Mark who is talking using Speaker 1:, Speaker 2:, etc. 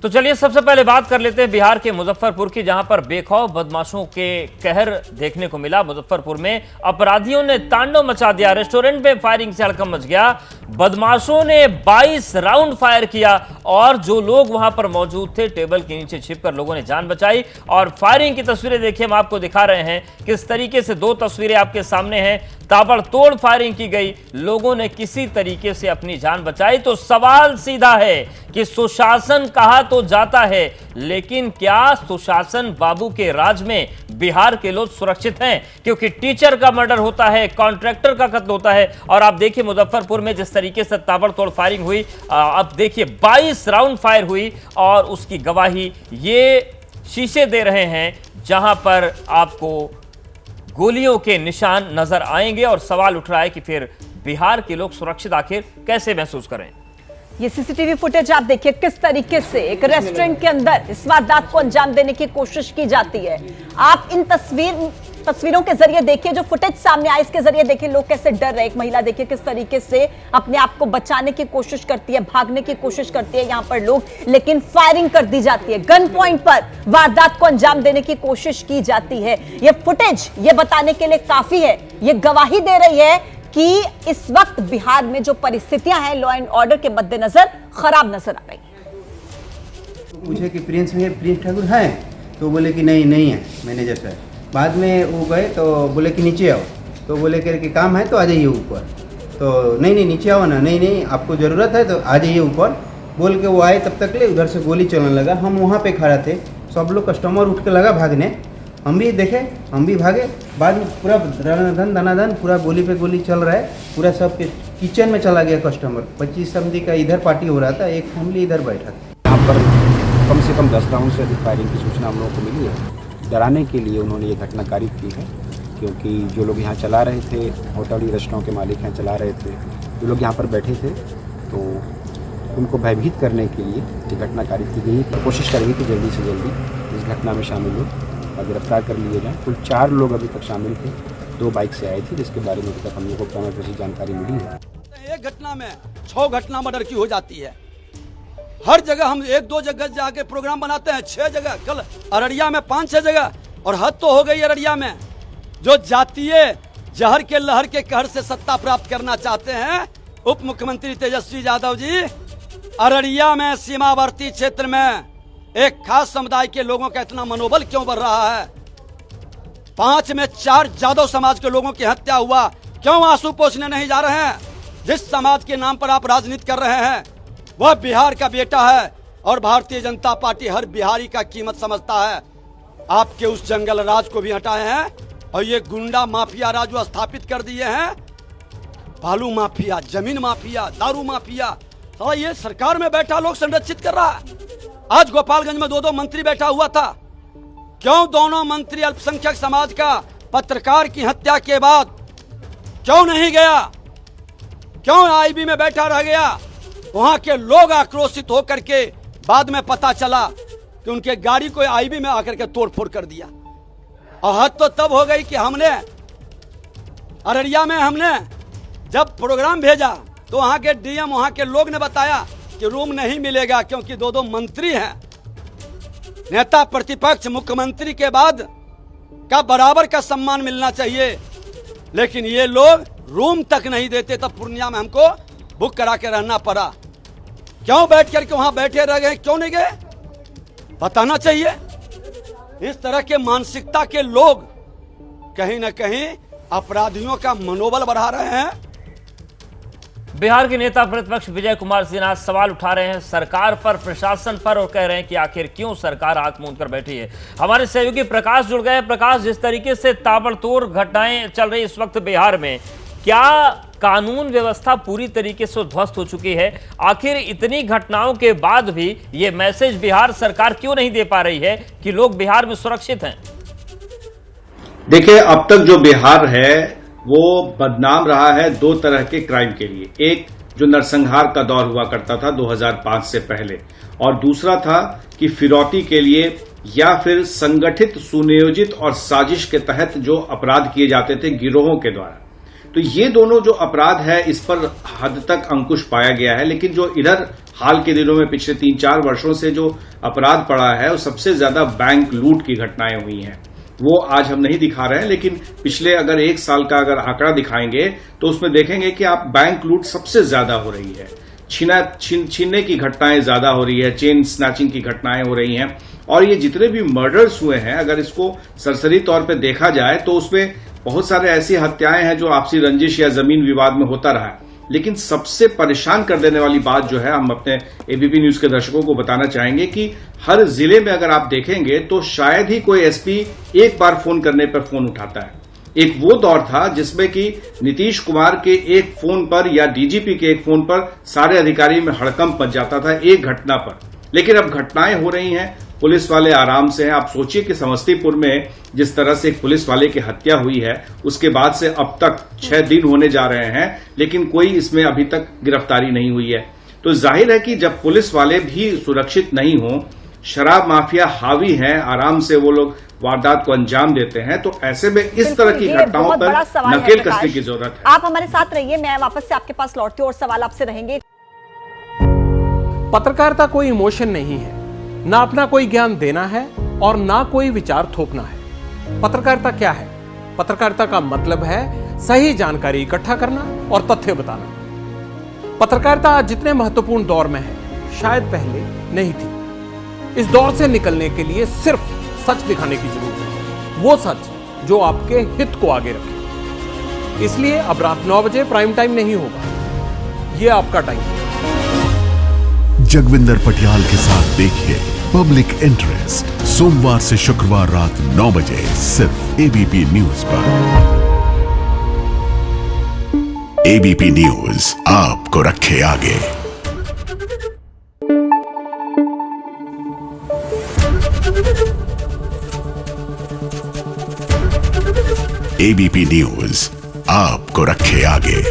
Speaker 1: तो चलिए सबसे पहले बात कर लेते हैं बिहार के मुजफ्फरपुर की, जहां पर बेखौफ बदमाशों के कहर देखने को मिला। मुजफ्फरपुर में अपराधियों ने तांडव मचा दिया, रेस्टोरेंट में फायरिंग से हड़कंप मच गया। बदमाशों ने 22 राउंड फायर किया और जो लोग वहां पर मौजूद थे टेबल के नीचे छिपकर लोगों ने जान बचाई। और फायरिंग की तस्वीरें देखिए, हम आपको दिखा रहे हैं किस तरीके से, दो तस्वीरें आपके सामने हैं। ताबड़तोड़ फायरिंग की गई, लोगों ने किसी तरीके से अपनी जान बचाई। तो सवाल सीधा है कि सुशासन कहा तो जाता है, लेकिन क्या सुशासन बाबू के राज में बिहार के लोग सुरक्षित हैं? क्योंकि टीचर का मर्डर होता है, कॉन्ट्रैक्टर का कत्ल होता है। और आप देखिए मुजफ्फरपुर में जिस तरीके से ताबड़तोड़ फायरिंग हुई, अब देखिए 22 राउंड फायर हुई और उसकी गवाही ये शीशे दे रहे हैं जहां पर आपको गोलियों के निशान नजर आएंगे। और सवाल उठ रहा है कि फिर बिहार के लोग सुरक्षित आखिर कैसे महसूस करें?
Speaker 2: ये सीसीटीवी फुटेज आप देखिए किस तरीके से एक रेस्टोरेंट के अंदर इस वारदात को अंजाम देने की कोशिश की जाती है। आप इन तस्वीरों के जरिए देखिए, जो फुटेज सामने आए इसके जरिए देखिए लोग कैसे डर रहे। एक महिला देखिए किस तरीके से अपने आप को बचाने की कोशिश करती है, भागने की कोशिश करती है यहां पर लोग, लेकिन फायरिंग कर दी जाती है। गन पॉइंट पर वारदात को अंजाम देने की कोशिश की जाती है। ये फुटेज ये बताने के लिए काफी है, ये गवाही दे रही है कि इस वक्त बिहार में जो परिस्थितियां हैं लॉ एंड ऑर्डर के मद्देनजर खराब नजर आ रही है।
Speaker 3: पूछे कि प्रिंस ठाकुर हैं, तो बोले कि नहीं है मैनेजर सर। बाद में वो गए तो बोले कि नीचे आओ, तो बोले कि काम है तो आ जाइए ऊपर। तो नहीं नीचे आओ ना, नहीं आपको ज़रूरत है तो आ जाइए ऊपर बोल के वो आए। तब तक ले उधर से गोली चलने लगा। हम वहाँ पे खड़ा थे, सब लोग कस्टमर उठ के लगा भागने, हम भी देखे, हम भी भागे। बाद में पूरा दनादन पूरा गोली पे गोली चल रहा है, पूरा सब किचन में चला गया कस्टमर। 25 समझी का इधर पार्टी हो रहा था, एक फैमिली इधर बैठा था।
Speaker 4: यहाँ पर कम से कम 10 राउंड से अधिक फायरिंग की सूचना हम लोगों को मिली है। डराने के लिए उन्होंने ये घटना कारित की है, क्योंकि जो लोग यहाँ चला रहे थे, होटल रेस्टोरेंट के मालिक यहाँ चला रहे थे, जो लोग यहाँ पर बैठे थे, तो उनको भयभीत करने के लिए ये घटना कारित की गई। तो कोशिश कर रही थी जल्दी से जल्दी इस घटना में शामिल लोग गिरफ्तार कर लिए जाएँ। कुल 4 लोग अभी तक शामिल थे, 2 बाइक से आए थे, जिसके बारे में अभी तक हम लोग को प्राथमिक जानकारी मिली है।
Speaker 5: एक घटना में 6 घटना मर्डर की हो जाती है। हर जगह हम 1-2 जगह जाके प्रोग्राम बनाते हैं, 6 जगह, कल अररिया में 5-6 जगह। और हद तो हो गई अररिया में, जो जातीय जहर के लहर के कहर से सत्ता प्राप्त करना चाहते हैं उप मुख्यमंत्री तेजस्वी यादव जी, अररिया में सीमावर्ती क्षेत्र में एक खास समुदाय के लोगों का इतना मनोबल क्यों बढ़ रहा है? 5 में 4 यादव समाज के लोगों की हत्या हुआ, क्यों आंसू पोंछने नहीं जा रहे हैं? जिस समाज के नाम पर आप राजनीति कर रहे हैं वह बिहार का बेटा है और भारतीय जनता पार्टी हर बिहारी का कीमत समझता है। आपके उस जंगल राज को भी हटाए हैं और ये गुंडा माफिया राज जो स्थापित कर दिए हैं, बालू माफिया, जमीन माफिया, दारू माफिया, साला ये सरकार में बैठा लोग संरक्षित कर रहा है। आज गोपालगंज में 2 मंत्री बैठा हुआ था, क्यों दोनों मंत्री अल्पसंख्यक समाज का पत्रकार की हत्या के बाद क्यों नहीं गया? क्यों आईबी में बैठा रह गया? वहां के लोग आक्रोशित होकर के बाद में पता चला कि उनके गाड़ी को आईबी में आकर के तोड़फोड़ कर दिया। और हद तो तब हो गई कि हमने अररिया में जब प्रोग्राम भेजा तो वहां के डीएम, वहां के लोग ने बताया कि रूम नहीं मिलेगा, क्योंकि 2 मंत्री हैं। नेता प्रतिपक्ष मुख्यमंत्री के बाद का बराबर का सम्मान मिलना चाहिए, लेकिन ये लोग रूम तक नहीं देते। तब पूर्णिया में हमको बुक करा के रहना पड़ा। क्यों बैठ करके वहां बैठे रह गए, क्यों नहीं गए, बताना चाहिए। इस तरह के मानसिकता के लोग कहीं ना कहीं अपराधियों का मनोबल बढ़ा रहे हैं।
Speaker 1: बिहार के नेता प्रतिपक्ष विजय कुमार सिन्हा सवाल उठा रहे हैं सरकार पर, प्रशासन पर, और कह रहे हैं कि आखिर क्यों सरकार आंख मूंद कर बैठी है। हमारे सहयोगी प्रकाश जुड़ गए। प्रकाश, जिस तरीके से ताबड़तोड़ घटनाएं चल रही इस वक्त बिहार में, क्या कानून व्यवस्था पूरी तरीके से ध्वस्त हो चुकी है? आखिर इतनी घटनाओं के बाद भी ये मैसेज बिहार सरकार क्यों नहीं दे पा रही है कि लोग बिहार में सुरक्षित हैं?
Speaker 6: देखिए, अब तक जो बिहार है वो बदनाम रहा है 2 तरह के क्राइम के लिए। एक जो नरसंहार का दौर हुआ करता था 2005 से पहले, और दूसरा था कि फिरौती के लिए या फिर संगठित, सुनियोजित और साजिश के तहत जो अपराध किए जाते थे गिरोहों के द्वारा। तो ये दोनों जो अपराध है इस पर हद तक अंकुश पाया गया है, लेकिन जो इधर हाल के दिनों में पिछले 3-4 वर्षों से जो अपराध बढ़ा है वो सबसे ज्यादा बैंक लूट की घटनाएं हुई हैं। वो आज हम नहीं दिखा रहे हैं, लेकिन पिछले अगर 1 साल का अगर आंकड़ा दिखाएंगे तो उसमें देखेंगे कि आप बैंक लूट सबसे ज्यादा हो रही है। छीनने की घटनाएं ज्यादा हो रही है, चेन स्नैचिंग की घटनाएं हो रही हैं। और ये जितने भी मर्डर्स हुए हैं, अगर इसको सरसरी तौर पे देखा जाए तो उसमें बहुत सारे ऐसी हत्याएं हैं जो आपसी रंजिश या जमीन विवाद में होता रहा है। लेकिन सबसे परेशान कर देने वाली बात जो है, हम अपने एबीपी न्यूज के दर्शकों को बताना चाहेंगे कि हर जिले में अगर आप देखेंगे तो शायद ही कोई एसपी एक बार फोन करने पर फोन उठाता है। एक वो दौर था जिसमें कि नीतीश कुमार के एक फोन पर या डीजीपी के एक फोन पर सारे अधिकारी में हड़कंप मच जाता था एक घटना पर। लेकिन अब घटनाएं हो रही हैं, पुलिस वाले आराम से हैं। आप सोचिए कि समस्तीपुर में जिस तरह से एक पुलिस वाले की हत्या हुई है, उसके बाद से अब तक 6 दिन होने जा रहे हैं, लेकिन कोई इसमें अभी तक गिरफ्तारी नहीं हुई है। तो जाहिर है कि जब पुलिस वाले भी सुरक्षित नहीं हों, शराब माफिया हावी हैं, आराम से वो लोग वारदात को अंजाम देते हैं, तो ऐसे में इस तरह की घटनाओं पर नकेल कसने की जरूरत है।
Speaker 2: आप हमारे साथ रहिए, मैं वापस से आपके पास लौटती हूँ और सवाल आपसे रहेंगे।
Speaker 7: पत्रकारिता कोई इमोशन नहीं है, ना अपना कोई ज्ञान देना है और ना कोई विचार थोपना है। पत्रकारिता क्या है? पत्रकारिता का मतलब है सही जानकारी इकट्ठा करना और तथ्य बताना। पत्रकारिता आज जितने महत्वपूर्ण दौर में है, शायद पहले नहीं थी। इस दौर से निकलने के लिए सिर्फ सच दिखाने की जरूरत है, वो सच जो आपके हित को आगे रखे। इसलिए अब रात 9 बजे प्राइम टाइम नहीं होगा, ये आपका टाइम है।
Speaker 8: जगविंदर पटियाल के साथ देखिए पब्लिक इंटरेस्ट, सोमवार से शुक्रवार रात 9 बजे सिर्फ एबीपी न्यूज पर। एबीपी न्यूज आपको रखे आगे। एबीपी न्यूज आपको रखे आगे।